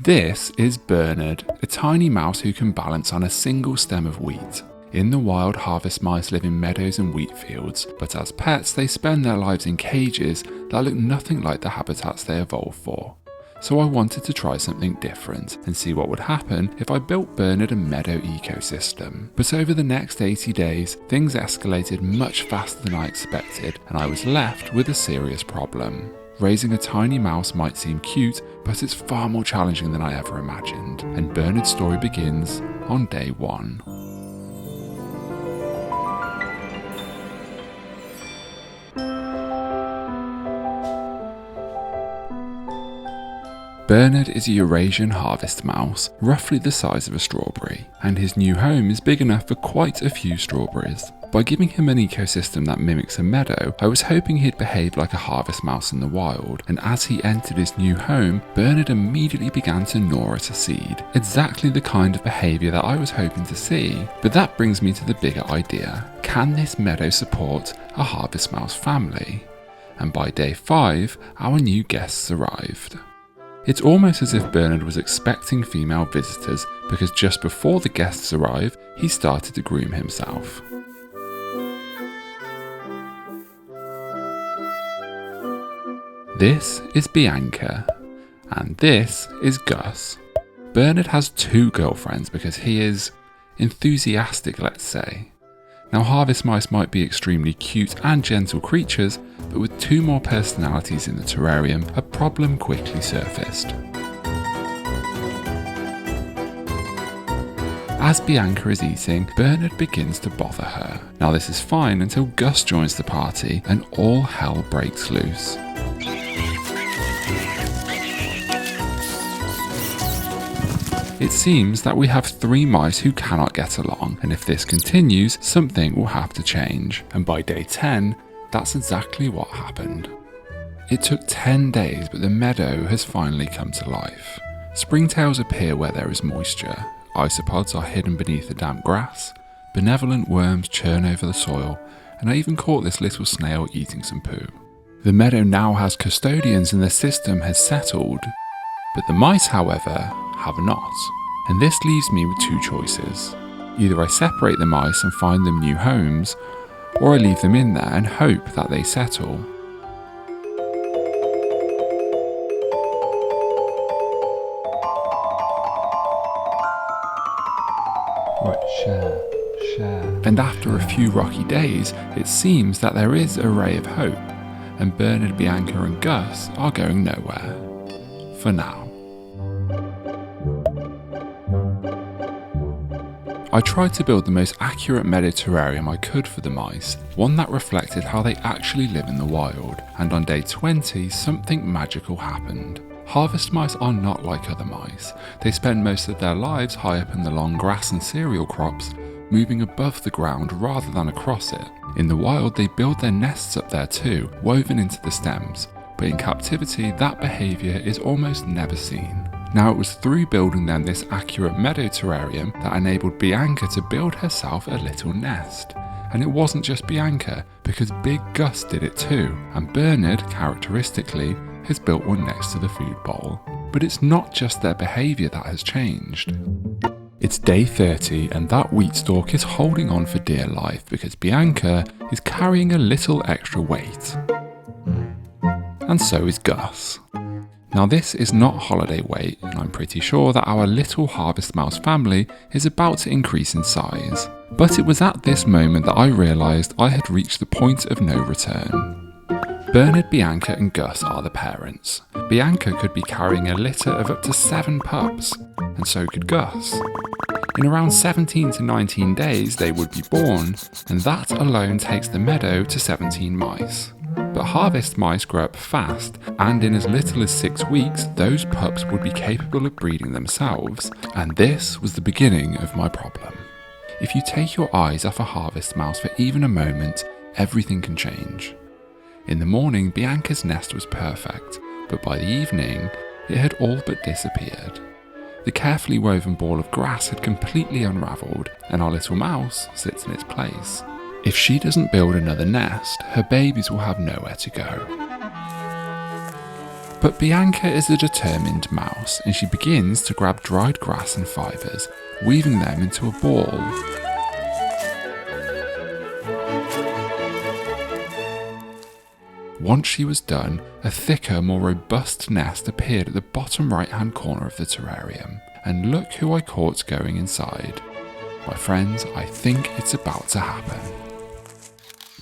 This is Bernard, a tiny mouse who can balance on a single stem of wheat. In the wild, harvest mice live in meadows and wheat fields, but as pets they spend their lives in cages that look nothing like the habitats they evolved for. So I wanted to try something different and see what would happen if I built Bernard a meadow ecosystem. But over the next 80 days, things escalated much faster than I expected, and I was left with a serious problem. Raising a tiny mouse might seem cute, but it's far more challenging than I ever imagined, and Bernard's story begins on day 1. Bernard is a Eurasian harvest mouse, roughly the size of a strawberry, and his new home is big enough for quite a few strawberries. By giving him an ecosystem that mimics a meadow, I was hoping he'd behave like a harvest mouse in the wild, and as he entered his new home, Bernard immediately began to gnaw at a seed. Exactly the kind of behaviour that I was hoping to see. But that brings me to the bigger idea. Can this meadow support a harvest mouse family? And by day 5, our new guests arrived. It's almost as if Bernard was expecting female visitors, because just before the guests arrive, he started to groom himself. This is Bianca, and this is Gus. Bernard has 2 girlfriends because he is enthusiastic, let's say. Now, harvest mice might be extremely cute and gentle creatures, but with 2 more personalities in the terrarium, a problem quickly surfaced. As Bianca is eating, Bernard begins to bother her. Now, this is fine until Gus joins the party and all hell breaks loose. It seems that we have 3 mice who cannot get along, and if this continues, something will have to change. And by day 10, that's exactly what happened. It took 10 days, but the meadow has finally come to life. Springtails appear where there is moisture, isopods are hidden beneath the damp grass, benevolent worms churn over the soil, and I even caught this little snail eating some poo. The meadow now has custodians and the system has settled, but the mice, however, have not. And this leaves me with 2 choices. Either I separate the mice and find them new homes, or I leave them in there and hope that they settle. Right, share. And after a few rocky days, it seems that there is a ray of hope, and Bernard, Bianca and Gus are going nowhere. For now. I tried to build the most accurate meadow terrarium I could for the mice, one that reflected how they actually live in the wild, and on day 20 something magical happened. Harvest mice are not like other mice. They spend most of their lives high up in the long grass and cereal crops, moving above the ground rather than across it. In the wild they build their nests up there too, woven into the stems, but in captivity that behaviour is almost never seen. Now, it was through building them this accurate meadow terrarium that enabled Bianca to build herself a little nest. And it wasn't just Bianca, because Big Gus did it too, and Bernard, characteristically, has built one next to the food bowl. But it's not just their behaviour that has changed. It's day 30 and that wheat stalk is holding on for dear life because Bianca is carrying a little extra weight. And so is Gus. Now, this is not holiday weight, and I'm pretty sure that our little harvest mouse family is about to increase in size. But it was at this moment that I realised I had reached the point of no return. Bernard, Bianca and Gus are the parents. Bianca could be carrying a litter of up to 7 pups, and so could Gus. In around 17 to 19 days they would be born, and that alone takes the meadow to 17 mice. But harvest mice grow up fast, and in as little as 6 weeks, those pups would be capable of breeding themselves, and this was the beginning of my problem. If you take your eyes off a harvest mouse for even a moment, everything can change. In the morning, Bianca's nest was perfect, but by the evening, it had all but disappeared. The carefully woven ball of grass had completely unravelled, and our little mouse sits in its place. If she doesn't build another nest, her babies will have nowhere to go. But Bianca is a determined mouse, and she begins to grab dried grass and fibres, weaving them into a ball. Once she was done, a thicker, more robust nest appeared at the bottom right-hand corner of the terrarium, and look who I caught going inside. My friends, I think it's about to happen.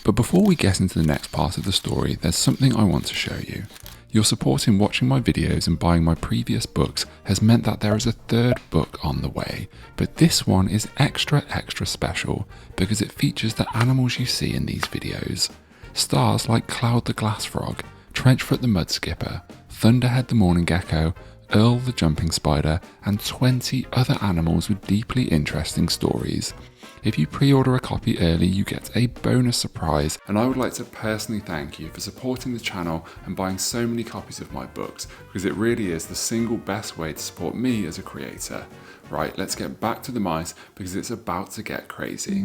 But before we get into the next part of the story, there's something I want to show you. Your support in watching my videos and buying my previous books has meant that there is a third book on the way, but this one is extra special because it features the animals you see in these videos. Stars like Cloud the glass frog, Trenchfoot the mud skipper, Thunderhead the morning gecko, Earl the jumping spider, and 20 other animals with deeply interesting stories. If you pre-order a copy early, you get a bonus surprise, and I would like to personally thank you for supporting the channel and buying so many copies of my books, because it really is the single best way to support me as a creator. Right, let's get back to the mice, because it's about to get crazy.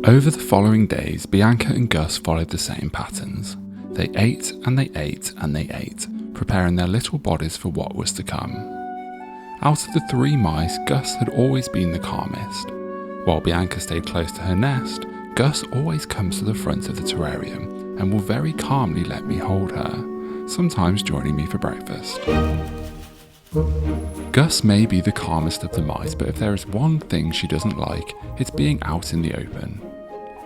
Over the following days, Bianca and Gus followed the same patterns. They ate and they ate and they ate, preparing their little bodies for what was to come. Out of the 3 mice, Gus had always been the calmest. While Bianca stayed close to her nest, Gus always comes to the front of the terrarium and will very calmly let me hold her, sometimes joining me for breakfast. Gus may be the calmest of the mice, but if there is one thing she doesn't like, it's being out in the open.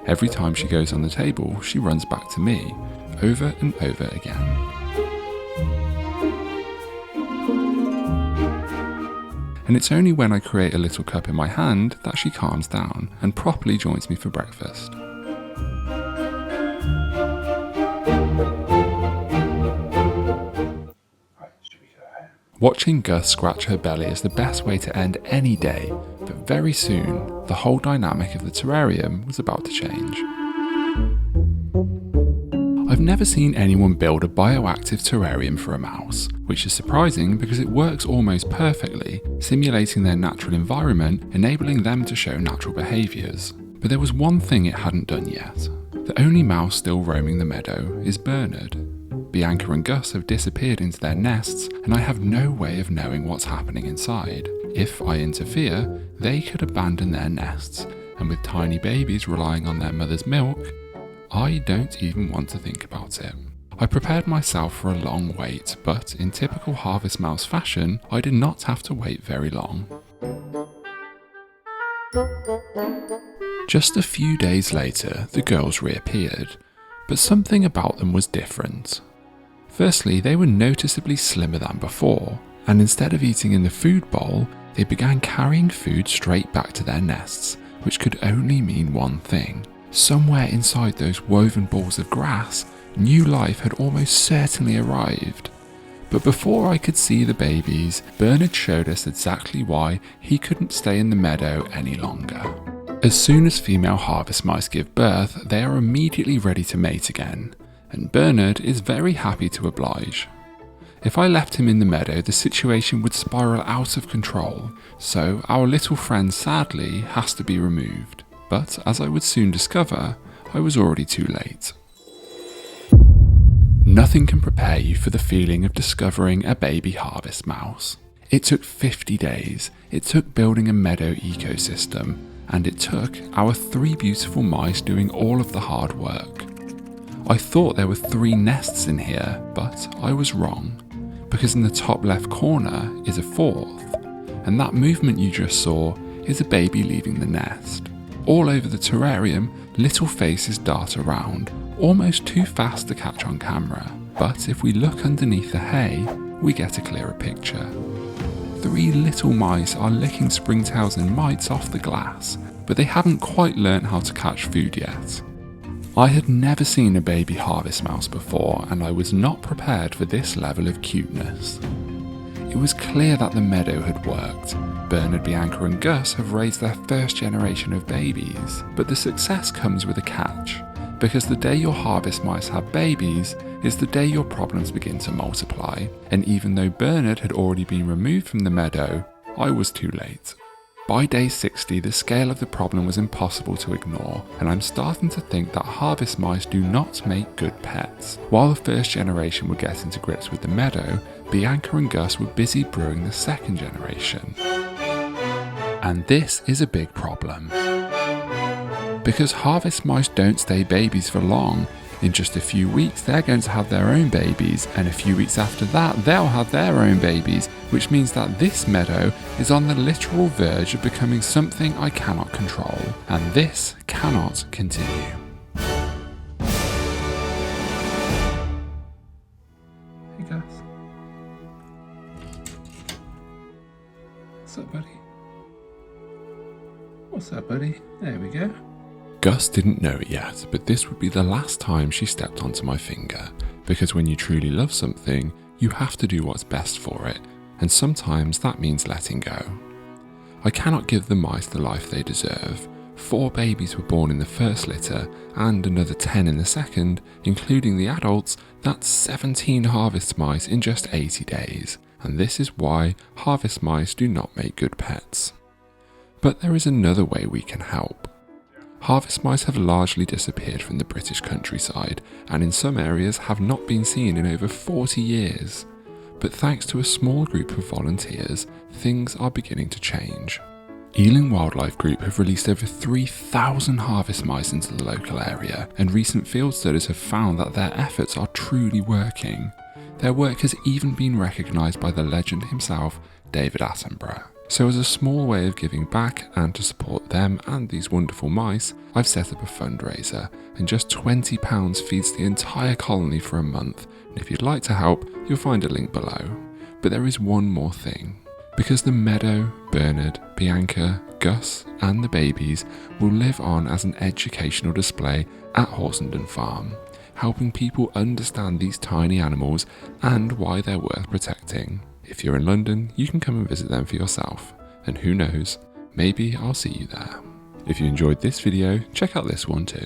Every time she goes on the table, she runs back to me, over and over again. And it's only when I create a little cup in my hand that she calms down and properly joins me for breakfast. Watching Gus scratch her belly is the best way to end any day, but very soon, the whole dynamic of the terrarium was about to change. I've never seen anyone build a bioactive terrarium for a mouse, which is surprising because it works almost perfectly, simulating their natural environment, enabling them to show natural behaviours. But there was one thing it hadn't done yet. The only mouse still roaming the meadow is Bernard. Bianca and Gus have disappeared into their nests, and I have no way of knowing what's happening inside. If I interfere, they could abandon their nests, and with tiny babies relying on their mother's milk, I don't even want to think about it. I prepared myself for a long wait, but in typical harvest mouse fashion, I did not have to wait very long. Just a few days later, the girls reappeared, but something about them was different. Firstly, they were noticeably slimmer than before, and instead of eating in the food bowl, they began carrying food straight back to their nests, which could only mean one thing. Somewhere inside those woven balls of grass, new life had almost certainly arrived. But before I could see the babies, Bernard showed us exactly why he couldn't stay in the meadow any longer. As soon as female harvest mice give birth, they are immediately ready to mate again, and Bernard is very happy to oblige. If I left him in the meadow, the situation would spiral out of control, so our little friend sadly has to be removed. But as I would soon discover, I was already too late. Nothing can prepare you for the feeling of discovering a baby harvest mouse. It took 50 days, it took building a meadow ecosystem, and it took our 3 beautiful mice doing all of the hard work. I thought there were 3 nests in here, but I was wrong, because in the top left corner is a 4th, and that movement you just saw is a baby leaving the nest. All over the terrarium, little faces dart around, almost too fast to catch on camera. But if we look underneath the hay, we get a clearer picture. 3 little mice are licking springtails and mites off the glass, but they haven't quite learnt how to catch food yet. I had never seen a baby harvest mouse before, and I was not prepared for this level of cuteness. It was clear that the meadow had worked. Bernard, Bianca and Gus have raised their first generation of babies, but the success comes with a catch, because the day your harvest mice have babies is the day your problems begin to multiply, and even though Bernard had already been removed from the meadow, I was too late. By day 60, the scale of the problem was impossible to ignore, and I'm starting to think that harvest mice do not make good pets. While the first generation were getting to grips with the meadow, Bianca and Gus were busy brewing the second generation. And this is a big problem. Because harvest mice don't stay babies for long. In just a few weeks, they're going to have their own babies, and a few weeks after that, they'll have their own babies, which means that this meadow is on the literal verge of becoming something I cannot control, and this cannot continue. Hey Gus. What's up, buddy? What's up, buddy? There we go. Gus didn't know it yet, but this would be the last time she stepped onto my finger, because when you truly love something, you have to do what's best for it, and sometimes that means letting go. I cannot give the mice the life they deserve. 4 babies were born in the first litter, and another 10 in the second, including the adults. That's 17 harvest mice in just 80 days, and this is why harvest mice do not make good pets. But there is another way we can help. Harvest mice have largely disappeared from the British countryside, and in some areas have not been seen in over 40 years. But thanks to a small group of volunteers, things are beginning to change. Ealing Wildlife Group have released over 3,000 harvest mice into the local area, and recent field studies have found that their efforts are truly working. Their work has even been recognised by the legend himself, David Attenborough. So as a small way of giving back and to support them and these wonderful mice, I've set up a fundraiser, and just £20 feeds the entire colony for a month, and if you'd like to help, you'll find a link below. But there is one more thing. Because the meadow, Bernard, Bianca, Gus and the babies will live on as an educational display at Horsenden Farm, helping people understand these tiny animals and why they're worth protecting. If you're in London, you can come and visit them for yourself, and who knows, maybe I'll see you there. If you enjoyed this video, check out this one too.